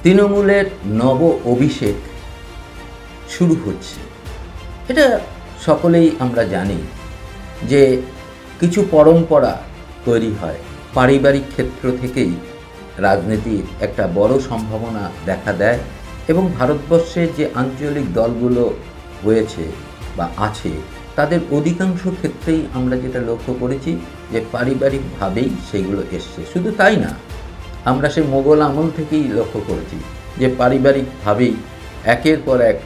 তৃণমূলের নব অভিষেক শুরু হচ্ছে। এটা সকলেই আমরা জানি যে কিছু পরম্পরা তৈরি হয়, পারিবারিক ক্ষেত্র থেকেই রাজনীতির একটা বড় সম্ভাবনা দেখা দেয় এবং ভারতবর্ষের যে আঞ্চলিক দলগুলো হয়েছে বা আছে তাদের অধিকাংশ ক্ষেত্রেই আমরা যেটা লক্ষ্য করেছি যে পারিবারিকভাবেই সেগুলো এসছে। শুধু তাই না, আমরা সেই মোগল আমল থেকেই লক্ষ্য করেছি যে পারিবারিকভাবেই একের পর এক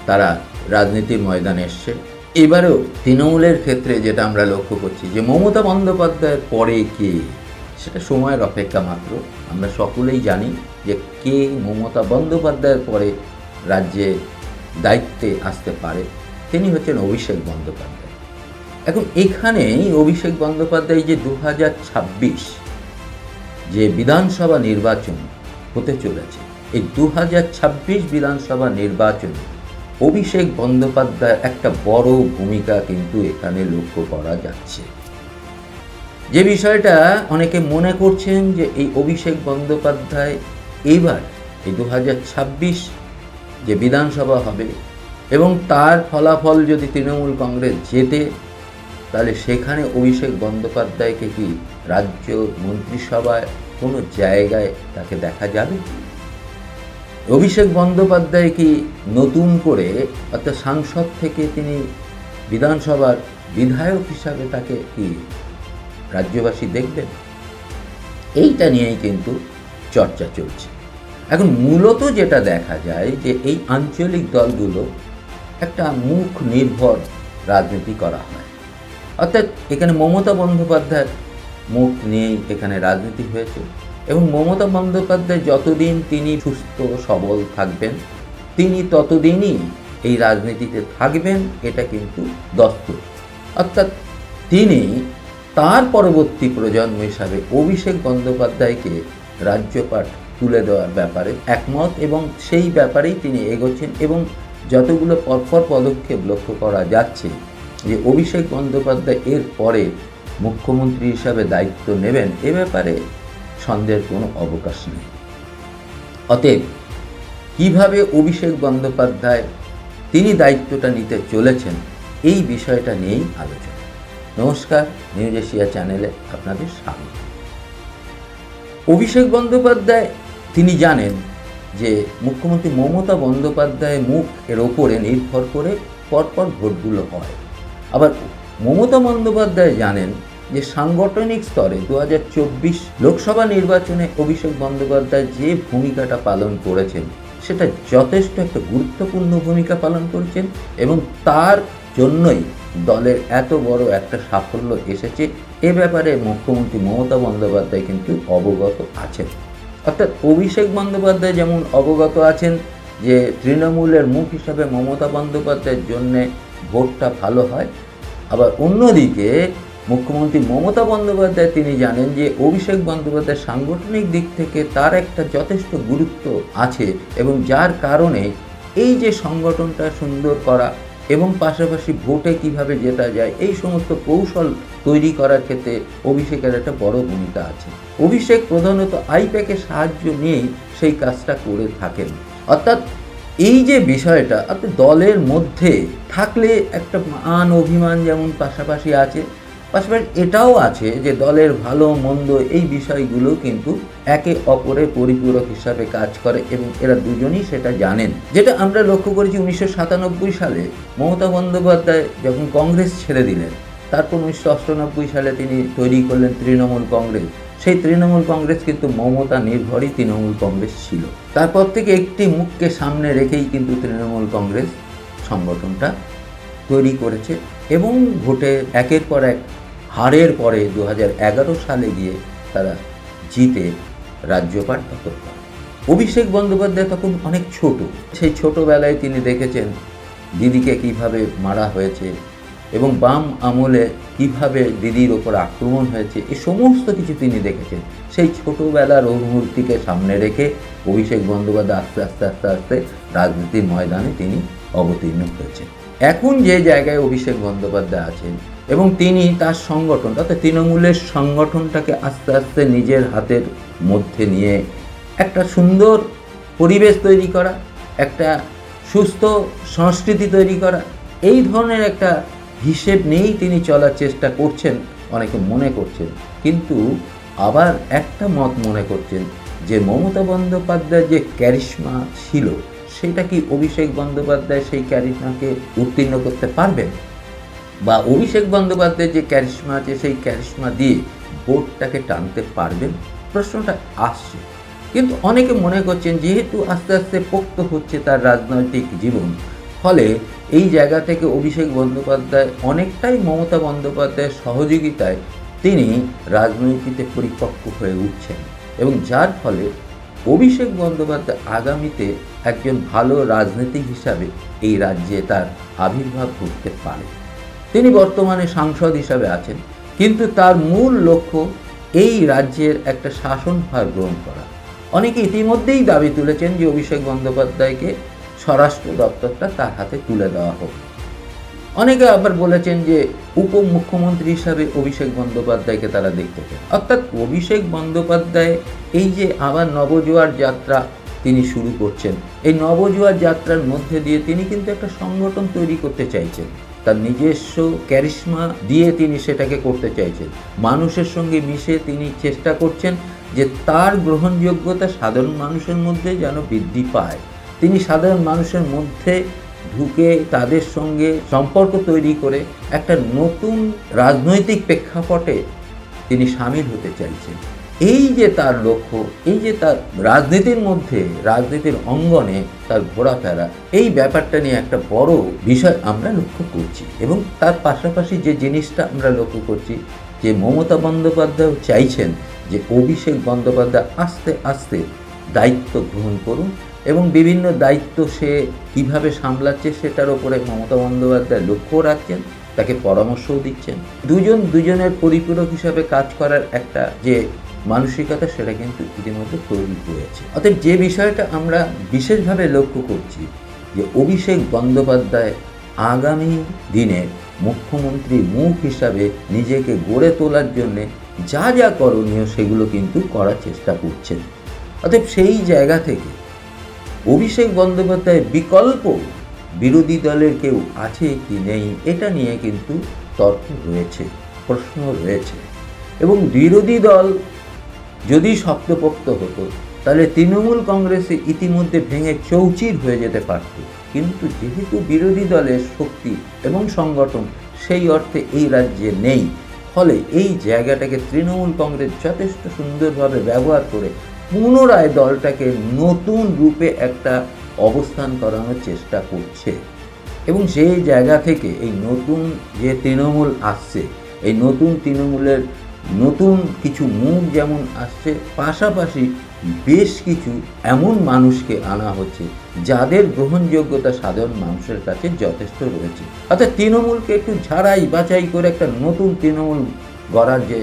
তারা রাজনীতির ময়দানে এসছে। এবারেও তৃণমূলের ক্ষেত্রে যেটা আমরা লক্ষ্য করছি যে মমতা বন্দ্যোপাধ্যায়ের পরে কে, সেটা সময়ের অপেক্ষা মাত্র। আমরা সকলেই জানি যে কে মমতা বন্দ্যোপাধ্যায়ের পরে রাজ্যে দায়িত্বে আসতে পারে। তিনি হচ্ছেন অভিষেক বন্দ্যোপাধ্যায়। এখন এখানেই অভিষেক বন্দ্যোপাধ্যায় যে 2026 যে বিধানসভা নির্বাচন হতে চলেছে, এই 2026 বিধানসভা নির্বাচনে অভিষেক বন্দ্যোপাধ্যায়ের একটা বড় ভূমিকা কিন্তু এখানে লক্ষ্য করা যাচ্ছে। যে বিষয়টা অনেকে মনে করছেন যে এই অভিষেক বন্দ্যোপাধ্যায় এইবার এই 2026 যে বিধানসভা হবে এবং তার ফলাফল যদি তৃণমূল কংগ্রেস জেতে, তাহলে সেখানে অভিষেক বন্দ্যোপাধ্যায়কে কি রাজ্য মন্ত্রিসভায় কোনো জায়গায় তাকে দেখা যাবে? অভিষেক বন্দ্যোপাধ্যায় কি নতুন করে অর্থাৎ সাংসদ থেকে তিনি বিধানসভার বিধায়ক হিসাবে তাকে কি রাজ্যবাসী দেখবেন? এইটা নিয়েই কিন্তু চর্চা চলছে। এখন মূলত যেটা দেখা যায় যে এই আঞ্চলিক দলগুলো একটা মুখ নির্ভর রাজনীতি করা হয়, অর্থাৎ এখানে মমতা বন্দ্যোপাধ্যায়ের মুখ নিয়েই এখানে রাজনীতি হয়েছে এবং মমতা বন্দ্যোপাধ্যায় যতদিন তিনি সুস্থ সবল থাকবেন তিনি ততদিনই এই রাজনীতিতে থাকবেন, এটা কিন্তু দস্তুর। অর্থাৎ তিনি তার পরবর্তী প্রজন্ম হিসাবে অভিষেক বন্দ্যোপাধ্যায়কে রাজ্যপাট তুলে দেওয়ার ব্যাপারে একমত এবং সেই ব্যাপারেই তিনি এগোচ্ছেন এবং যতগুলো পরপর পদক্ষেপ লক্ষ্য করা যাচ্ছে যে অভিষেক বন্দ্যোপাধ্যায় এর পরে মুখ্যমন্ত্রী হিসাবে দায়িত্ব নেবেন, এ ব্যাপারে সন্দেহের কোনো অবকাশ নেই। অতএব কীভাবে অভিষেক বন্দ্যোপাধ্যায় তিনি দায়িত্বটা নিতে চলেছেন এই বিষয়টা নিয়েই আলোচনা। নমস্কার, নিউজ এশিয়া চ্যানেলে আপনাদের স্বাগত। অভিষেক বন্দ্যোপাধ্যায় তিনি জানেন যে মুখ্যমন্ত্রী মমতা বন্দ্যোপাধ্যায়ের মুখ এর ওপরে নির্ভর করে পরপর ভোটগুলো হয়। আবার মমতা বন্দ্যোপাধ্যায় জানেন যে সাংগঠনিক স্তরে 2024 লোকসভা নির্বাচনে অভিষেক বন্দ্যোপাধ্যায় যে ভূমিকাটা পালন করেছেন সেটা যথেষ্ট একটা গুরুত্বপূর্ণ ভূমিকা পালন করেছেন এবং তার জন্যই দলের এত বড় একটা সাফল্য এসেছে, এ ব্যাপারে মুখ্যমন্ত্রী মমতা বন্দ্যোপাধ্যায় কিন্তু অবগত আছেন। অর্থাৎ অভিষেক বন্দ্যোপাধ্যায় যেমন অবগত আছেন যে তৃণমূলের মুখ হিসাবে মমতা বন্দ্যোপাধ্যায়ের জন্যে ভোটটা ভালো হয়, আবার অন্যদিকে মুখ্যমন্ত্রী মমতা বন্দ্যোপাধ্যায় তিনি জানেন যে অভিষেক বন্দ্যোপাধ্যায়ের সাংগঠনিক দিক থেকে তার একটা যথেষ্ট গুরুত্ব আছে এবং যার কারণে এই যে সংগঠনটা সুন্দর করা এবং পাশাপাশি ভোটে কিভাবে জেতা যায় এই সমস্ত কৌশল তৈরি করার ক্ষেত্রে অভিষেকের একটা বড় ভূমিকা আছে। অভিষেক প্রধানত আইপ্যাকের সাহায্য নিয়েই সেই কাজটা করে থাকেন। অর্থাৎ এই যে বিষয়টা আপনি দলের মধ্যে থাকলে একটা মান অভিমান যেমন পাশাপাশি আছে, পাশাপাশি এটাও আছে যে দলের ভালো মন্দ এই বিষয়গুলো কিন্তু একে অপরের পরিপূরক হিসাবে কাজ করে এবং এরা দুজনেই সেটা জানেন। যেটা আমরা লক্ষ্য করেছি 1997 সালে মমতা বন্দ্যোপাধ্যায় যখন কংগ্রেস ছেড়ে দিলেন, তারপর 1998 সালে তিনি তৈরি করলেন তৃণমূল কংগ্রেস। সেই তৃণমূল কংগ্রেস কিন্তু মমতা নির্ভরই তৃণমূল কংগ্রেস ছিল। তারপর থেকে একটি মুখকে সামনে রেখেই কিন্তু তৃণমূল কংগ্রেস সংগঠনটা তৈরি করেছে এবং ভোটে একের পর এক হারের পরে 2011 সালে গিয়ে তারা জিতে রাজ্যপাট দখল করে। অভিষেক বন্দ্যোপাধ্যায় তখন অনেক ছোট, সেই ছোটোবেলায় তিনি দেখেছেন দিদিকে কিভাবে মারা হয়েছে এবং বাম আমলে কিভাবে দিদির ওপর আক্রমণ হয়েছে, এই সমস্ত কিছু তিনি দেখেছেন। সেই ছোটোবেলার অনুভূতিকে সামনে রেখে অভিষেক বন্দ্যোপাধ্যায় আস্তে আস্তে আস্তে আস্তে রাজনীতির ময়দানে তিনি অবতীর্ণ হয়েছেন। এখন যে জায়গায় অভিষেক বন্দ্যোপাধ্যায় আছেন এবং তিনি তার সংগঠন অর্থাৎ তৃণমূলের সংগঠনটাকে আস্তে আস্তে নিজের হাতের মধ্যে নিয়ে একটা সুন্দর পরিবেশ তৈরি করা, একটা সুস্থ সংস্কৃতি তৈরি করা, এই ধরনের একটা হিসেব নিয়েই তিনি চলার চেষ্টা করছেন অনেকে মনে করছেন। কিন্তু আবার একটা মত মনে করছেন যে মমতা বন্দ্যোপাধ্যায়ের যে ক্যারিশমা ছিল সেটা কি অভিষেক বন্দ্যোপাধ্যায় সেই ক্যারিশমাকে উত্তীর্ণ করতে পারবেন, বা অভিষেক বন্দ্যোপাধ্যায়ের যে ক্যারিশমা আছে সেই ক্যারিশমা দিয়ে ভোটটাকে টানতে পারবেন, প্রশ্নটা আসছে। কিন্তু অনেকে মনে করছেন যেহেতু আস্তে আস্তে পোক্ত হচ্ছে তার রাজনৈতিক জীবন, ফলে এই জায়গা থেকে অভিষেক বন্দ্যোপাধ্যায় অনেকটাই মমতা বন্দ্যোপাধ্যায়ের সহযোগিতায় তিনি রাজনীতিতে পরিপক্ক হয়ে উঠছেন, এবং যার ফলে অভিষেক বন্দ্যোপাধ্যায় আগামীতে একজন ভালো রাজনীতিক হিসাবে এই রাজ্যে তার আবির্ভাব ঘটতে পারে। তিনি বর্তমানে সাংসদ হিসাবে আছেন, কিন্তু তার মূল লক্ষ্য এই রাজ্যের একটা শাসনভার গ্রহণ করা। অনেকে ইতিমধ্যেই দাবি তুলেছেন যে অভিষেক বন্দ্যোপাধ্যায়কে স্বরাষ্ট্র দপ্তরটা তার হাতে তুলে দেওয়া হোক। অনেকে আবার বলেছেন যে উপমুখ্যমন্ত্রী হিসাবে অভিষেক বন্দ্যোপাধ্যায়কে তারা দেখতে চান। অর্থাৎ অভিষেক বন্দ্যোপাধ্যায় এই যে আবার নবজোয়ার যাত্রা তিনি শুরু করছেন, এই নবজোয়ার যাত্রার মধ্যে দিয়ে তিনি কিন্তু একটা সংগঠন তৈরি করতে চাইছেন, তার নিজস্ব ক্যারিশমা দিয়ে তিনি সেটাকে করতে চাইছেন। মানুষের সঙ্গে মিশে তিনি চেষ্টা করছেন যে তার গ্রহণযোগ্যতা সাধারণ মানুষের মধ্যে যেন বৃদ্ধি পায়। তিনি সাধারণ মানুষের মধ্যে ঢুকে তাদের সঙ্গে সম্পর্ক তৈরি করে একটা নতুন রাজনৈতিক প্রেক্ষাপটে তিনি সামিল হতে চাইছেন। এই যে তার লক্ষ্য, এই যে তার রাজনীতির মধ্যে, রাজনীতির অঙ্গনে তার ঘোরাফেরা, এই ব্যাপারটা নিয়ে একটা বড় বিষয় আমরা লক্ষ্য করছি। এবং তার পাশাপাশি যে জিনিসটা আমরা লক্ষ্য করছি যে মমতা বন্দ্যোপাধ্যায় চাইছেন যে অভিষেক বন্দ্যোপাধ্যায় আস্তে আস্তে দায়িত্ব গ্রহণ করুন, এবং বিভিন্ন দায়িত্ব সে কিভাবে সামলাচ্ছে সেটার উপরে মমতা বন্দ্যোপাধ্যায় লক্ষ্য রাখছেন, তাকে পরামর্শও দিচ্ছেন। দুজনের পরিপূরক হিসাবে কাজ করার একটা যে মানসিকতা সেটা কিন্তু ইতিমধ্যে তৈরি হয়েছে। অতএব যে বিষয়টা আমরা বিশেষভাবে লক্ষ্য করছি যে অভিষেক বন্দ্যোপাধ্যায় আগামী দিনে মুখ্যমন্ত্রীর মুখ হিসাবে নিজেকে গড়ে তোলার জন্যে যা যা করণীয় সেগুলো কিন্তু করার চেষ্টা করছেন। অতএব সেই জায়গা থেকে অভিষেক বন্দ্যোপাধ্যায়ের বিকল্প বিরোধী দলের কেউ আছে কি নেই এটা নিয়ে কিন্তু তর্ক রয়েছে, প্রশ্ন রয়েছে। এবং বিরোধী দল যদি শক্তপোক্ত হতো তাহলে তৃণমূল কংগ্রেসে ইতিমধ্যে ভেঙে চৌচির হয়ে যেতে পারত। কিন্তু যেহেতু বিরোধী দলের শক্তি এবং সংগঠন সেই অর্থে এই রাজ্যে নেই, ফলে এই জায়গাটাকে তৃণমূল কংগ্রেস যথেষ্ট সুন্দরভাবে ব্যবহার করে পুনরায় দলটাকে নতুন রূপে একটা অবস্থান করানোর চেষ্টা করছে। এবং সেই জায়গা থেকে এই নতুন যে তৃণমূল আসছে, এই নতুন তৃণমূলের নতুন কিছু মুখ যেমন আসছে, পাশাপাশি বেশ কিছু এমন মানুষকে আনা হচ্ছে যাদের গ্রহণযোগ্যতা সাধারণ মানুষের কাছে যথেষ্ট রয়েছে। অর্থাৎ তৃণমূলকে একটু ঝাড়াই বাছাই করে একটা নতুন তৃণমূল গড়ার যে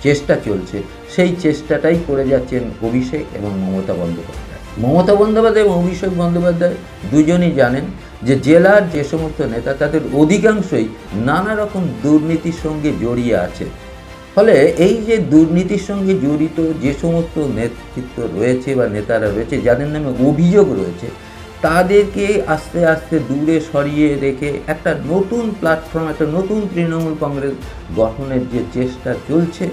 চেষ্টা চলছে, সেই চেষ্টাটাই করে যাচ্ছেন অভিষেক এবং মমতা বন্দ্যোপাধ্যায়। মমতা বন্দ্যোপাধ্যায় এবং অভিষেক বন্দ্যোপাধ্যায় দুজনই জানেন যে জেলার যে সমস্ত নেতা তাদের অধিকাংশই নানা রকম দুর্নীতির সঙ্গে জড়িয়ে আছে। ফলে এই যে দুর্নীতির সঙ্গে জড়িত যে সমস্ত নেতৃত্ব রয়েছে বা নেতারা রয়েছে যাদের নামে অভিযোগ রয়েছে, তাদেরকে আস্তে আস্তে দূরে সরিয়ে রেখে একটা নতুন প্ল্যাটফর্ম, একটা নতুন তৃণমূল কংগ্রেস গঠনের যে চেষ্টা চলছে,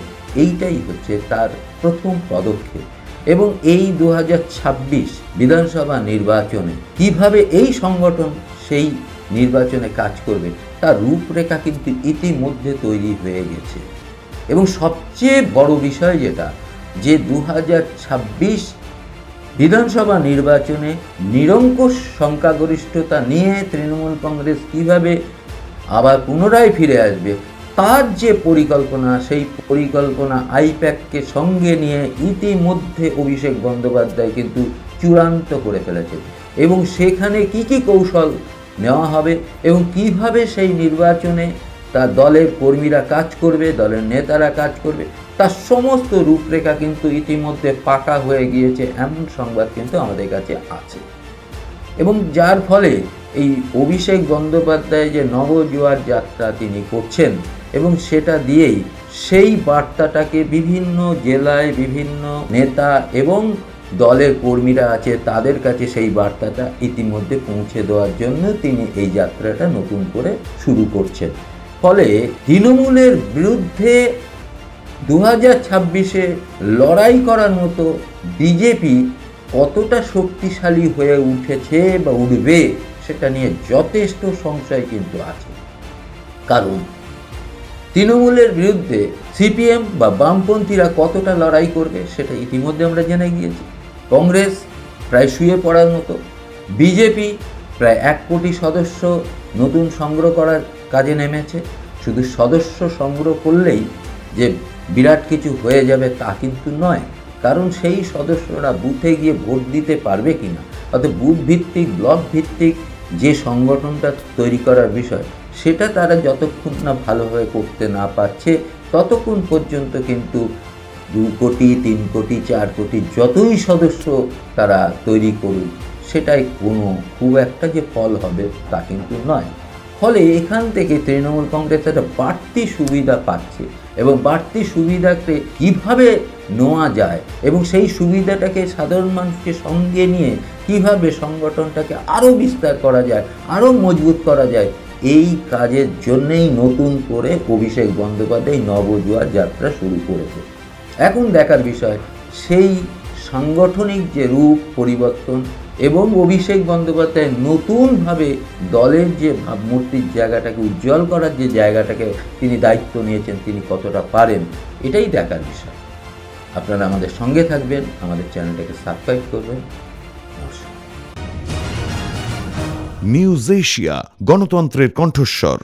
এইটাই হচ্ছে তার প্রথম পদক্ষেপ। এবং এই 2026 বিধানসভা নির্বাচনে কিভাবে এই সংগঠন সেই নির্বাচনে কাজ করবে তার রূপরেখা কিন্তু ইতিমধ্যে তৈরি হয়ে গেছে। এবং সবচেয়ে বড় বিষয় যেটা, যে 2026 বিধানসভা নির্বাচনে নিরঙ্কুশ সংখ্যাগরিষ্ঠতা নিয়ে তৃণমূল কংগ্রেস কিভাবে আবার পুনরায় ফিরে আসবে তার যে পরিকল্পনা, সেই পরিকল্পনা আইপ্যাককে সঙ্গে নিয়ে ইতিমধ্যে অভিষেক বন্দ্যোপাধ্যায় কিন্তু চূড়ান্ত করে ফেলেছে। এবং সেখানে কি কি কৌশল নেওয়া হবে এবং কিভাবে সেই নির্বাচনে তার দলের কর্মীরা কাজ করবে, দলের নেতারা কাজ করবে, তার সমস্ত রূপরেখা কিন্তু ইতিমধ্যে পাকা হয়ে গিয়েছে, এমন সংবাদ কিন্তু আমাদের কাছে আছে। এবং যার ফলে এই অভিষেক বন্দ্যোপাধ্যায় যে নবজোয়ার যাত্রা তিনি করছেন, এবং সেটা দিয়েই সেই বার্তাটাকে বিভিন্ন জেলায় বিভিন্ন নেতা এবং দলের কর্মীরা আছে তাদের কাছে সেই বার্তাটা ইতিমধ্যে পৌঁছে দেওয়ার জন্য তিনি এই যাত্রাটা নতুন করে শুরু করছেন। ফলে তৃণমূলের বিরুদ্ধে 2026-এ লড়াই করার মতো বিজেপি কতটা শক্তিশালী হয়ে উঠেছে বা উঠবে সেটা নিয়ে যথেষ্ট সংশয় কিন্তু আছে। কারণ তৃণমূলের বিরুদ্ধে সিপিএম বা বামপন্থীরা কতটা লড়াই করবে সেটা ইতিমধ্যে আমরা জেনে গিয়েছি। কংগ্রেস প্রায় শুয়ে পড়ার মতো, বিজেপি প্রায় 1 কোটি সদস্য নতুন সংগ্রহ করার কাজে নেমেছে। শুধু সদস্য সংগ্রহ করলেই যে বিরাট কিছু হয়ে যাবে তা কিন্তু নয়, কারণ সেই সদস্যরা বুথে গিয়ে ভোট দিতে পারবে কিনা, অর্থাৎ বুথ ভিত্তিক ব্লক ভিত্তিক যে সংগঠনটা তৈরি করার বিষয় সেটা তারা যতক্ষণ না ভালোভাবে করতে না পারছে ততক্ষণ পর্যন্ত কিন্তু 2 কোটি 3 কোটি 4 কোটি যতই সদস্য তারা তৈরি করুক সেটাই কোনো খুব একটা যে ফল হবে তা কিন্তু নয়। ফলে এখান থেকে তৃণমূল কংগ্রেস একটা বাড়তি সুবিধা পাচ্ছে এবং বাড়তি সুবিধাকে কীভাবে নেওয়া যায় এবং সেই সুবিধাটাকে সাধারণ মানুষকে সঙ্গে নিয়ে কিভাবে সংগঠনটাকে আরও বিস্তার করা যায়, আরও মজবুত করা যায়, এই কাজের জন্যেই নতুন করে অভিষেক বন্দ্যোপাধ্যায় নবজোয়ার যাত্রা শুরু করেছে। এখন দেখার বিষয় সেই সাংগঠনিক যে রূপ পরিবর্তন এবং অভিষেক বন্দ্যোপাধ্যায় নতুনভাবে দলের যে ভাবমূর্তির জায়গাটাকে উজ্জ্বল করার যে জায়গাটাকে তিনি দায়িত্ব নিয়েছেন তিনি কতটা পারেন এটাই দেখার বিষয়। আপনারা আমাদের সঙ্গে থাকবেন, আমাদের চ্যানেলটাকে সাবস্ক্রাইব করবেন। নমস্কার। নিউজ এশিয়া, গণতন্ত্রের কণ্ঠস্বর।